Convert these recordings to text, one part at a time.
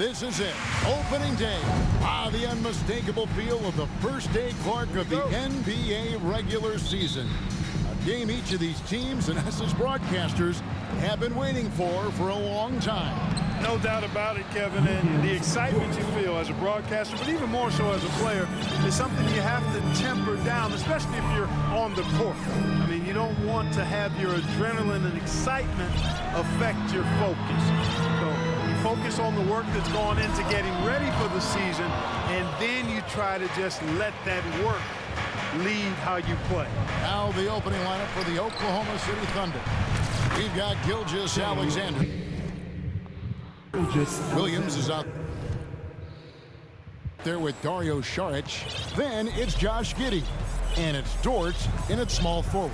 This is it. Opening day. The unmistakable feel of the first day Clark of the NBA regular season. A game each of these teams and us as broadcasters have been waiting for a long time. No doubt about it, Kevin, and the excitement you feel as a broadcaster, but even more so as a player, is something you have to temper down, especially if you're on the court. I mean, you don't want to have your adrenaline and excitement affect your focus. So you focus on the work that's gone into getting ready for the season, and then you try to just let that work lead how you play. Now the opening lineup for the Oklahoma City Thunder. We've got Alexander. Williams is out there with Dario Saric. Then it's Josh Giddey. And it's Dort in its small forward.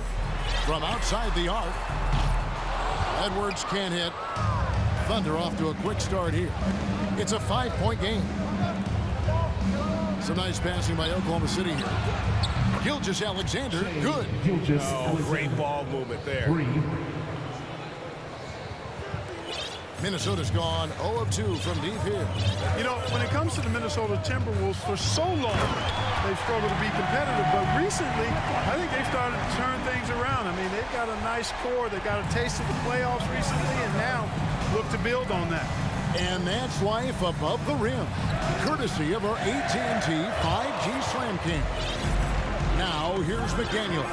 From outside the arc, Edwards can't hit. Thunder off to a quick start here. It's a 5-point game. Some nice passing by Oklahoma City here. Alexander, good. Great ball movement there. Minnesota's gone 0 of 2 from deep here. You know, when it comes to the Minnesota Timberwolves, for so long, they've struggled to be competitive. But recently, I think they've started to turn things around. I mean, they've got a nice core. They got a taste of the playoffs recently, and now look to build on that. And that's life above the rim, courtesy of our AT&T 5G Slam Cam. Now, here's McDaniel.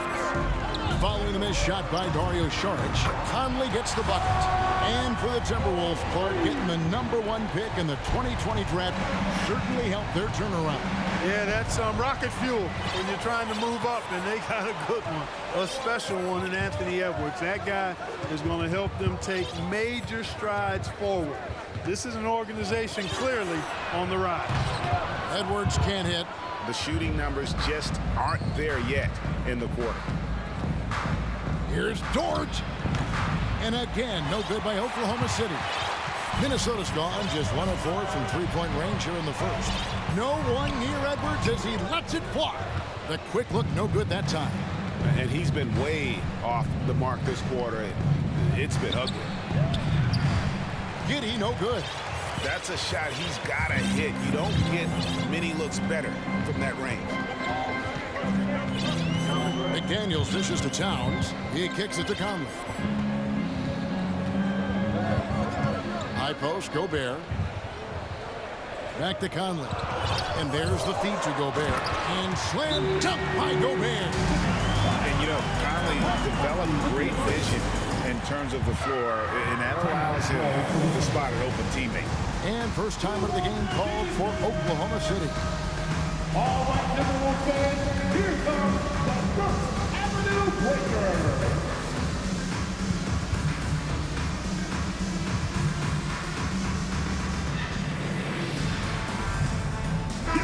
Following the missed shot by Dario Saric, Conley gets the bucket. And for the Timberwolves, Clark getting the #1 pick in the 2020 draft certainly helped their turnaround. Yeah, that's rocket fuel when you're trying to move up, and they got a good one, a special one in Anthony Edwards. That guy is going to help them take major strides forward. This is an organization clearly on the rise. Edwards can't hit. The shooting numbers just aren't there yet in the quarter. Here's Dort. And again, no good by Oklahoma City. Minnesota's gone just 1 of 4 from three-point range here in the first. No one near Edwards as he lets it fly. The quick look, no good that time. And he's been way off the mark this quarter. It's been ugly. Giddey, no good. That's a shot he's got to hit. You don't get many looks better from that range. McDaniels dishes to Towns. He kicks it to Conley. High post, Gobert. Back to Conley. And there's the feed to Gobert. And slam dunk by Gobert. And, you know, Conley developed great vision in terms of the floor, and that allows him to spot an open teammate. And first time of the game called for Oklahoma City. All right, Timberwolves fans, here comes the First Avenue Breaker.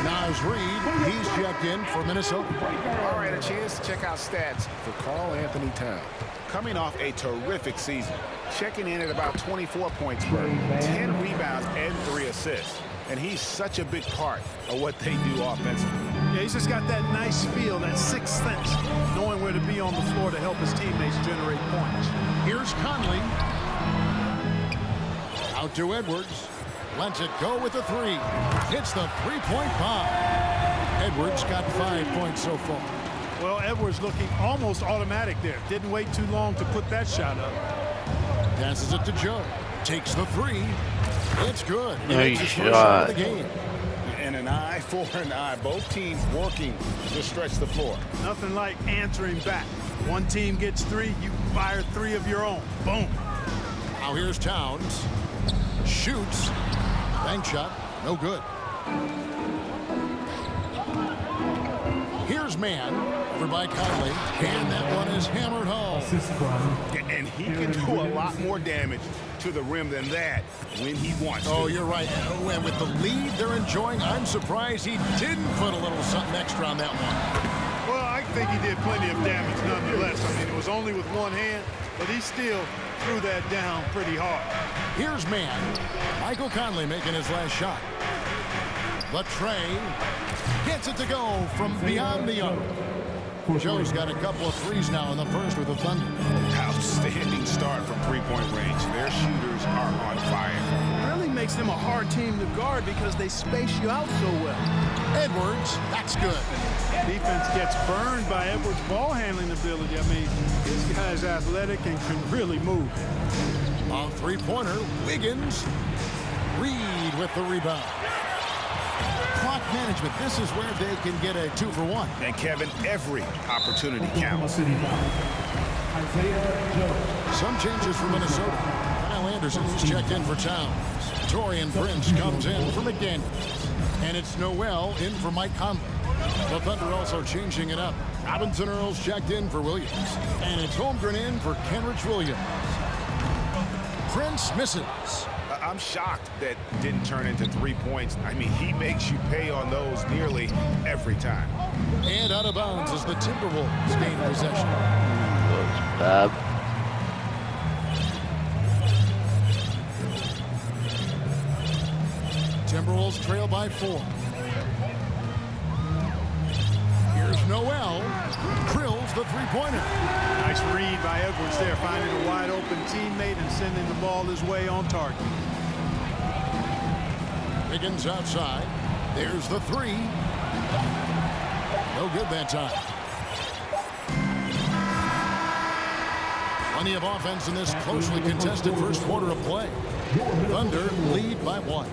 Naz Reid, he's checked in for Minnesota. All right, a chance to check out stats for Karl Anthony Towns. Coming off a terrific season, checking in at about 24 points per, 10 rebounds and 3 assists. And he's such a big part of what they do offensively. Yeah, he's just got that nice feel, that sixth sense, knowing where to be on the floor to help his teammates generate points. Here's Conley. Out to Edwards. Lets it go with a 3. Hits the three-point bomb. Edwards got 5 points so far. Well, Edwards looking almost automatic there. Didn't wait too long to put that shot up. Passes it to Joe. Takes the 3. It's good. Nice shot. The game. And an eye for an eye. Both teams working to stretch the floor. Nothing like answering back. One team gets 3, you fire 3 of your own. Boom. Now here's Towns. Shoots. Bank shot. No good. Here's Man. Over by Conley. And that one is hammered home. And he can do a lot more damage to the rim than that when he wants to. Oh, you're right. And with the lead they're enjoying, I'm surprised he didn't put a little something extra on that one. Well, I think he did plenty of damage nonetheless. I mean, it was only with one hand, but he still threw that down pretty hard. Here's Man. Michael Conley making his last shot. The tray gets it to go from beyond the arc. Joe's got a couple of 3s now in the first with the Thunder. Outstanding start from three-point range. Their shooters are on fire. It really makes makes them a hard team to guard because they space you out so well. Edwards, that's good. Defense gets burned by Edwards' ball handling ability. I mean, this guy's athletic and can really move. On three-pointer, Wiggins. Reed with the rebound. Clock management. This is where they can get a 2-for-1. And Kevin, every opportunity counts. Some changes for Minnesota. Kyle Anderson is checked in for Towns. Torian Prince comes in for McDaniels. And it's Noel in for Mike Conley. The Thunder also changing it up. Robinson Earls checked in for Williams. And it's Holmgren in for Kenrich Williams. Prince misses. I'm shocked that didn't turn into 3 points. I mean, he makes you pay on those nearly every time. And out of bounds as the Timberwolves gain possession. Bad. Timberwolves trail by 4. Here's Noel. Drills the three-pointer. Nice read by Edwards there, finding a wide-open teammate and sending the ball his way on target. Wiggins outside. There's the three. No good that time. Plenty of offense in this closely contested first quarter of play. Thunder lead by 1.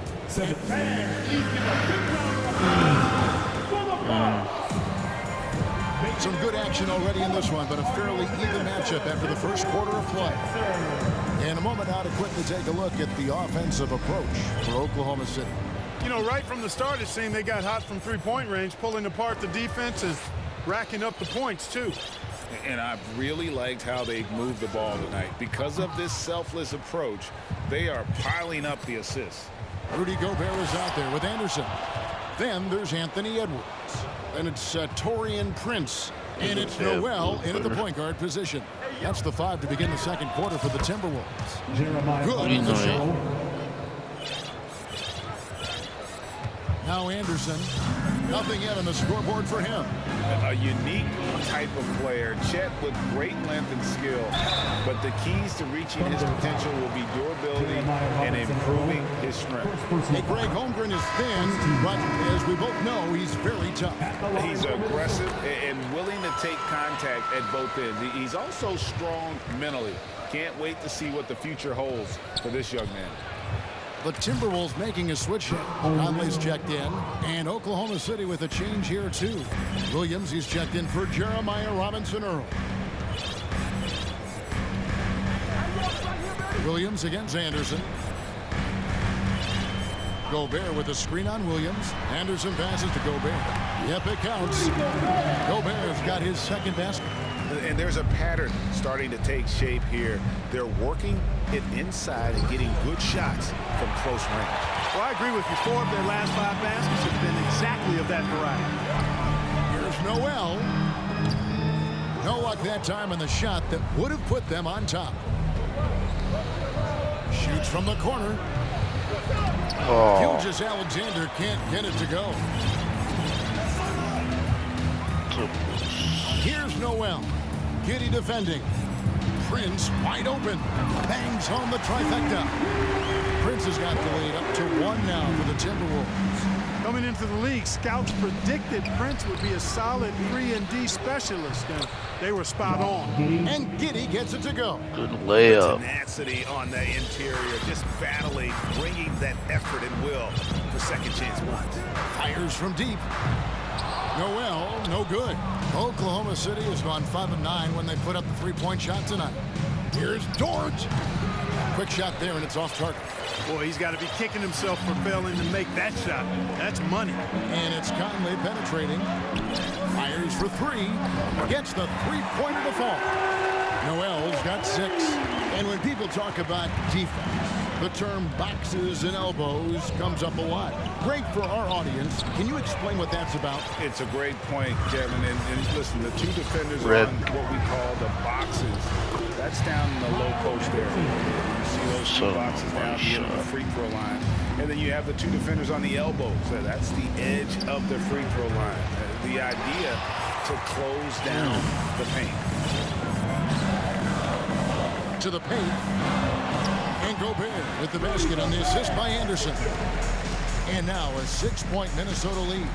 Some good action already in this one, but a fairly even matchup after the first quarter of play. In a moment now to quickly take a look at the offensive approach for Oklahoma City. You know, right from the start, it seemed they got hot from three-point range, pulling apart the defense and racking up the points, too. And I've really liked how they've moved the ball tonight. Because of this selfless approach, they are piling up the assists. Rudy Gobert is out there with Anderson. Then there's Anthony Edwards. And it's Torian Prince. And it's Noel in at the point guard position. That's the 5 to begin the second quarter for the Timberwolves. Good in the shot. Now Anderson. Nothing yet on the scoreboard for him. A unique type of player. Chet with great length and skill. But the keys to reaching his potential will be durability and improving his strength. Hey, Greg, Holmgren is thin, but as we both know, he's very tough. He's aggressive and willing to take contact at both ends. He's also strong mentally. Can't wait to see what the future holds for this young man. The Timberwolves making a switch here. Conley's checked in, and Oklahoma City with a change here too. Williams, he's checked in for Jeremiah Robinson Earl. Williams against Anderson. Gobert with a screen on Williams. Anderson passes to Gobert. Yep, it counts. Gobert's got his second basket. And there's a pattern starting to take shape here. They're working it inside and getting good shots from close range. Well, I agree with you. 4 of their last 5 baskets have been exactly of that variety. Here's Noel. No luck that time on the shot that would have put them on top. Shoots from the corner. Gilgeous Alexander can't get it to go. Here's Noel. Giddy defending. Prince wide open. Bangs home the trifecta. Prince has got the lead up to 1 now for the Timberwolves. Coming into the league, scouts predicted Prince would be a solid 3-and-D specialist, and they were spot on. And Giddy gets it to go. Good layup. Tenacity on the interior, just battling, bringing that effort and will for second chance points. Fires from deep. Noel, no good. Oklahoma City has gone 5 of 9 when they put up the three-point shot tonight. Here's Dort. Quick shot there, and it's off target. Boy, he's got to be kicking himself for failing to make that shot. That's money. And it's Conley penetrating. Fires for 3. Gets the three-pointer to fall. Noel's got 6. And when people talk about defense, the term boxes and elbows comes up a lot. Great for our audience. Can you explain what that's about? It's a great point, Kevin. And listen, the 2 defenders on what we call the boxes. That's down in the low post area. You see those 2 boxes down here on the free throw line. And then you have the 2 defenders on the elbows. That's the edge of the free throw line. The idea to close down the paint. To the paint. And Gobert with at the basket on the assist by Anderson. And now a 6-point Minnesota lead.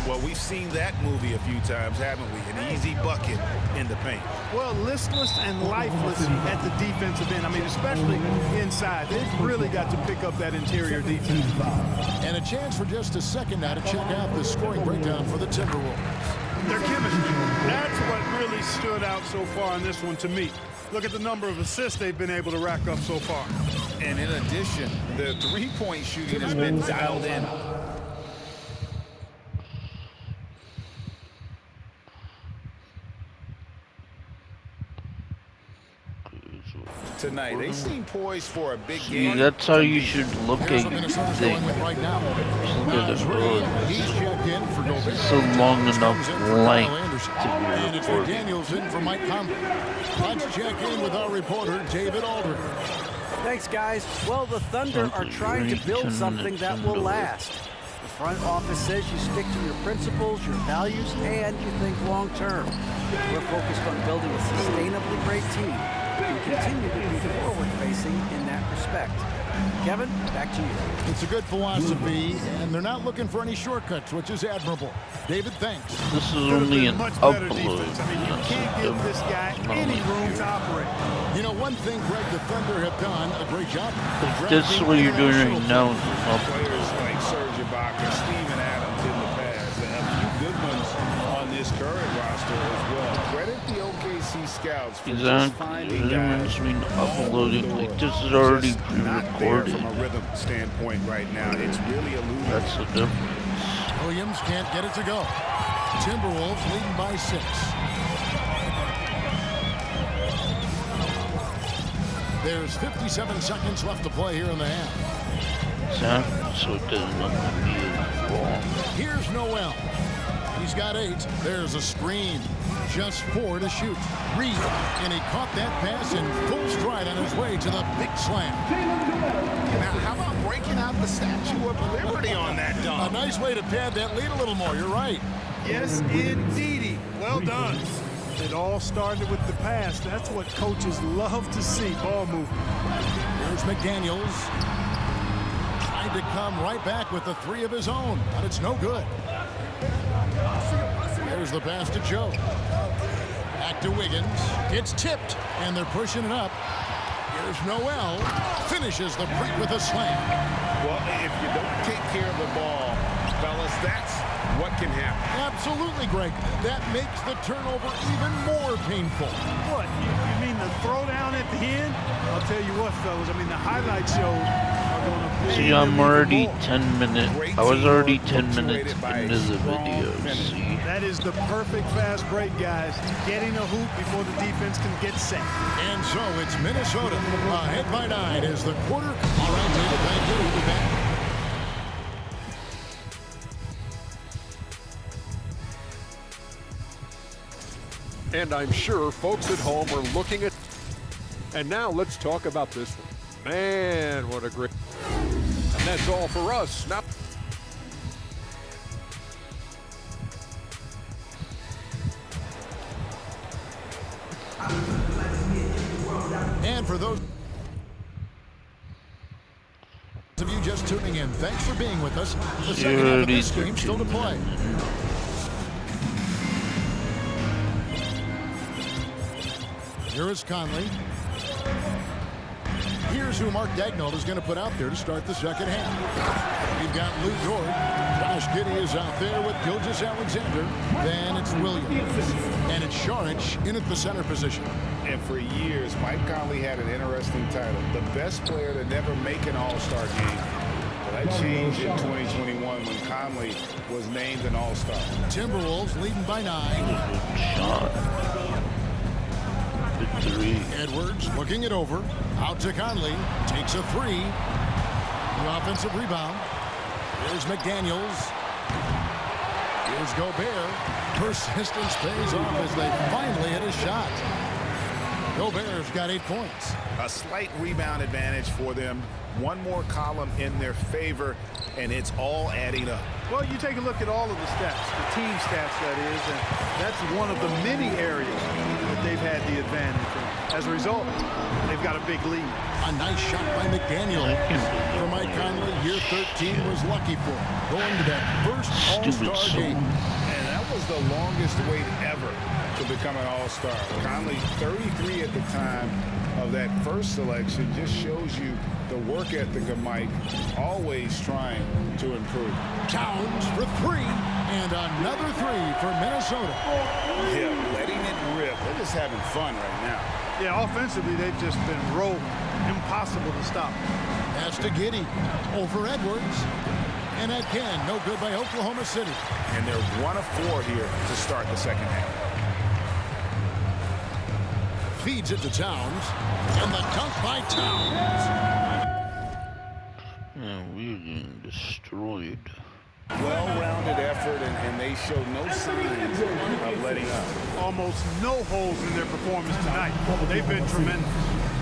Well, we've seen that movie a few times, haven't we? An easy bucket in the paint. Well, listless and lifeless at the defensive end. I mean, especially inside. They've really got to pick up that interior defense. And a chance for just a second now to check out the scoring breakdown for the Timberwolves. Their chemistry. That's what really stood out so far in this one to me. Look at the number of assists they've been able to rack up so far. And in addition, the three-point shooting has been dialed in. Tonight, they seem poised for a big game. That's how you should look at things. Right now. Look at the road. He's checked in for Gobert. It's a long enough length to And be it's recorded. McDaniels in for Mike Conley. Let's check in with our reporter, David Aldridge. Thanks, guys. Well, the Thunder are trying to build something that will last. The front office says you stick to your principles, your values, and you think long term. We're focused on building a sustainably great team and continue to be forward-facing in that respect. Kevin, back to you. It's a good philosophy, and they're not looking for any shortcuts, which is admirable. David, thanks. This is Could have only been an much better upload. defense. I mean, you can't give this guy any room to operate. You know, one thing, Greg, the Thunder have done a great job. This is what you're doing right now. Players like Serge Ibaka, Steven Adams in the past, and a few good ones on this current roster as well. Credit the OKC scouts for just finding guys. Uploading. Like, this is already Not there pre-recorded. from a rhythm standpoint right now. It's really a losing. That's the difference. Williams can't get it to go. Timberwolves leading by 6. There's 57 seconds left to play here in the half. So it doesn't look to be as long. Here's Noel. He's got 8. There's a screen. Just 4 to shoot. Reed, and he caught that pass in full stride on his way to the big slam. Now, how about breaking out the Statue of Liberty on that A dunk? nice way to pad that lead a little more. You're right. Yes, indeedy. Well done. It all started with the pass. That's what coaches love to see, ball movement. Here's McDaniels. Trying to come right back with the 3 of his own, but it's no good. There's the pass to Joe. Back to Wiggins. It's tipped, and they're pushing it up. Here's Noel. Finishes the break with a slam. Well, if you don't take care of the ball, fellas, that's what can happen. Absolutely, Greg. That makes the turnover even more painful. What? You mean the throwdown at the end? I'll tell you what, fellas. I mean, the highlight shows are going to be. See, I'm already 10 minutes. I was already 10 minutes into the video. See? That is the perfect fast break, guys. Getting a hoop before the defense can get set. And so it's Minnesota ahead by 9 as the quarter. All right, David, thank you. We'll be back. And I'm sure folks at home are looking at. And now let's talk about this one. Man, what a great. And that's all for us. Now. And for those of you just tuning in, thanks for being with us. The second half of this game still to play. Here is Conley. Here's who Mark Daigneault is going to put out there to start the second half. We've got Lou Dort. Josh Giddey is out there with Gilgeous-Alexander. Then it's Williams. And it's Saric in at the center position. And for years, Mike Conley had an interesting title. The best player to never make an All-Star game. Well, that changed in 2021 when Conley was named an All-Star. Timberwolves leading by 9. Shot. Good 3. Edwards looking it over. Out to Conley. Takes a 3. The offensive rebound. Here's McDaniels. Here's Gobert. Persistence pays off as they finally hit a shot. Gobert's got 8 points. A slight rebound advantage for them. One more column in their favor, and it's all adding up. Well, you take a look at all of the stats, the team stats, that is, and that's one of the many areas that they've had the advantage in. As a result, they've got a big lead. A nice shot by McDaniel. For Mike Conley, year 13 was lucky for him, going to that first All-Star game. And that was the longest wait ever to become an All-Star. Conley, 33 at the time of that first selection, just shows you the work ethic of Mike, always trying to improve. Towns for three, and another three for Minnesota. Yeah, letting it rip. They're just having fun right now. Yeah, offensively, they've just been rolling. Impossible to stop. Pass to Giddey over Edwards. And again, no good by Oklahoma City. And they're 1 of 4 here to start the second half. Feeds it to Towns. And the dunk by Towns. Yeah, we're getting destroyed. Well-rounded effort, and they show no signs of letting up. Almost no holes in their performance tonight. They've been tremendous.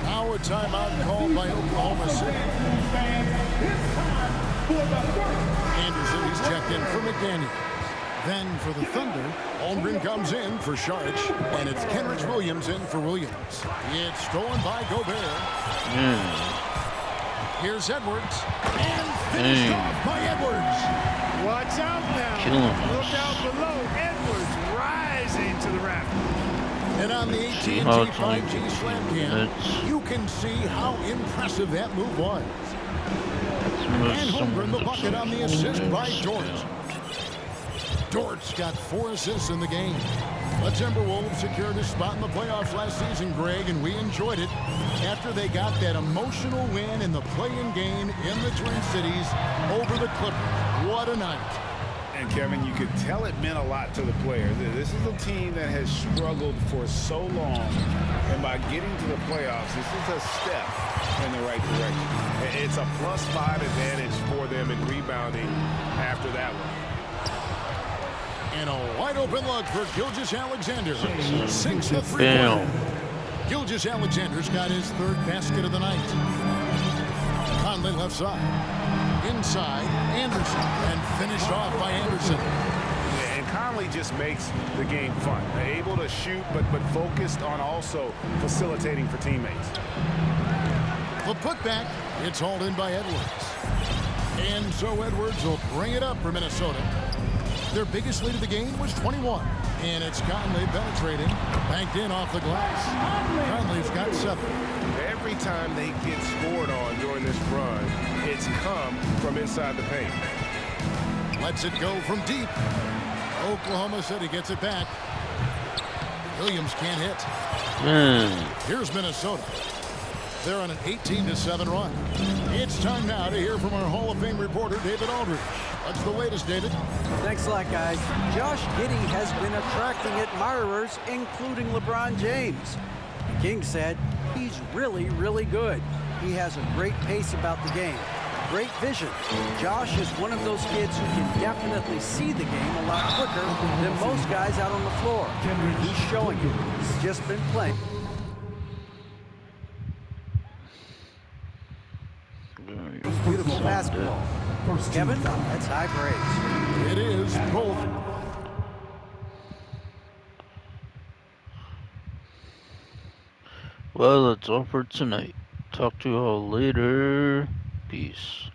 Now a timeout called by Oklahoma City. Anderson, he's checked in for McDaniel. Then for the Thunder, Holmgren comes in for Sharch, and it's Kenrich Williams in for Williams. It's stolen by Gobert. Here's Edwards, and finished off by Edwards. Watch out now. Look out below. Edwards rising to the raft. And on the AT&T 5G Slam Cam, you can see how impressive that move was. And Holmgren the bucket on the assist by Dort. Dort's got 4 assists in the game. The Timberwolves secured a spot in the playoffs last season, Greg, and we enjoyed it after they got that emotional win in the play-in game in the Twin Cities over the Clippers. What a night. And Kevin, you could tell it meant a lot to the player. This is a team that has struggled for so long, and by getting to the playoffs, this is a step in the right direction. It's a +5 advantage for them in rebounding after that one. And a wide-open look for Gilgeous-Alexander. 6 the three-pointer. Gilgeous-Alexander's got his 3rd basket of the night. Conley left side. Inside, Anderson. And finished off by Anderson. Yeah, and Conley just makes the game fun. Able to shoot, but focused on also facilitating for teammates. The putback, it's hauled in by Edwards. And so Edwards will bring it up for Minnesota. Their biggest lead of the game was 21. And it's Conley penetrating, banked in off the glass. Conley's got 7. Every time they get scored on during this run, it's come from inside the paint. Lets it go from deep. Oklahoma City gets it back. Williams can't hit. Here's Minnesota. They're on an 18-7 run. It's time now to hear from our Hall of Fame reporter, David Aldridge. What's the latest, David? Thanks a lot, guys. Josh Giddey has been attracting admirers, including LeBron James. The King said he's really, really good. He has a great pace about the game, great vision. Josh is one of those kids who can definitely see the game a lot quicker than most guys out on the floor. He's showing it. He's just been playing. Beautiful basketball. Kevin, that's high praise. It is both. Well, that's all for tonight. Talk to you all later. Peace.